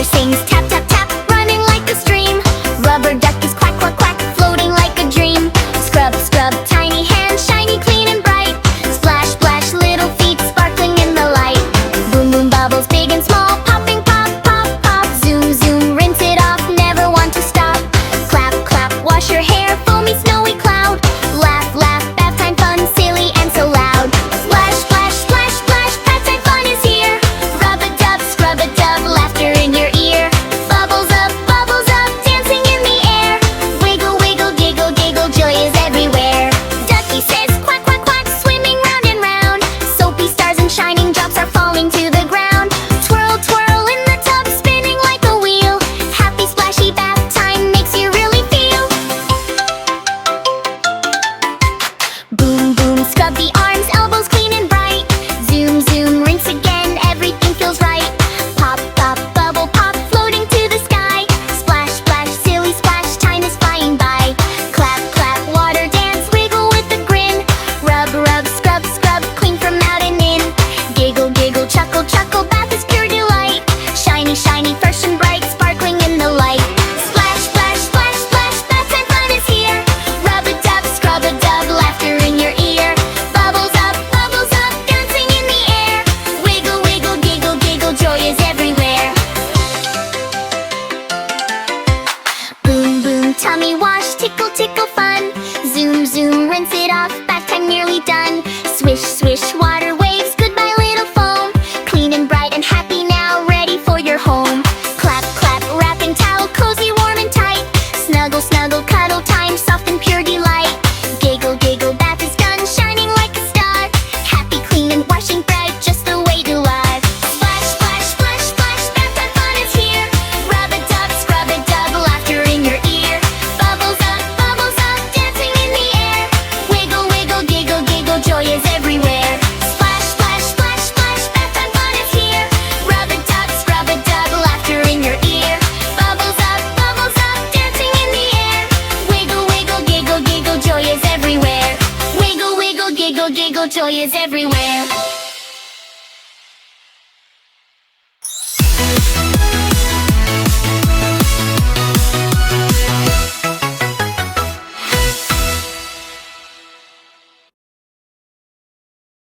Toddler sings tap tap tap, running like a stream. Rubber duck is quack quack quack, floating like a dream. Scrub scrub, tiny hands, shiny, clean and bright. Splash splash, little feet sparkling in the light. Boom boom, bubbles big and small, popping pop pop pop. Zoom zoom, rinse it off, never want to stop. Clap clap, wash your hair, foamy snowy cloud. Laugh laugh, bath time fun, silly and so loud. Splash splash splash splash, bath time fun is here. Rub a dub, scrub a dub, laughter in your ear. Bubbles up, dancing in the air. Wiggle wiggle, giggle giggle, joy is everywhere. Ducky says quack quack quack, swimming round and round. Soapy stars and shining drops are falling to the ground. Twirl twirl in the tub, spinning like a wheel. Happy splashy bath time makes you really feel. Boom boom, scrub the arms, elbows clean and bright. Zoom zoom, rinse again, everything feels right. Pop pop, bubble pop, floating to the sky. Splash splash, silly splash, time is flying by. Clap clap, water dance, wiggle with a grin. Rub rub, scrub scrub, clean from out and in. Giggle giggle, chuckle chuckle, bath is pure delight. Shiny shiny, fresh and bright, sparkling in the light. Splash splash splash splash, bath time fun is here. Rub a dub, scrub a dub, laughter in your ear. Bubbles up, dancing in the air. Wiggle wiggle, giggle giggle, joy is everywhere. Boom boom, tummy wash, tickle tickle fun. Zoom zoom, rinse it off, bath time nearly done. Swish swish, water waves, goodbye little foam. Clean and bright and happy now, ready for your home. Clap clap, wrapping towel, cozy warm and tight. Snuggle snuggle, cuddle time, soft and pure delight. Giggle giggle, bath is done, shining like a star. Happy clean and washing bright, just the way to live. Splash splash splash splash, bath time fun is here. Rub a dub, scrub a dub, laughter in your ear. Bubbles up, dancing in the air. Wiggle wiggle, giggle giggle, joy is everywhere. Splash splash splash splash, bath time fun is here. Rub a dub, scrub a dub, laughter in your ear. Bubbles up, dancing in the air. Wiggle wiggle, giggle giggle, joy is everywhere. Wiggle wiggle, giggle giggle, joy is everywhere.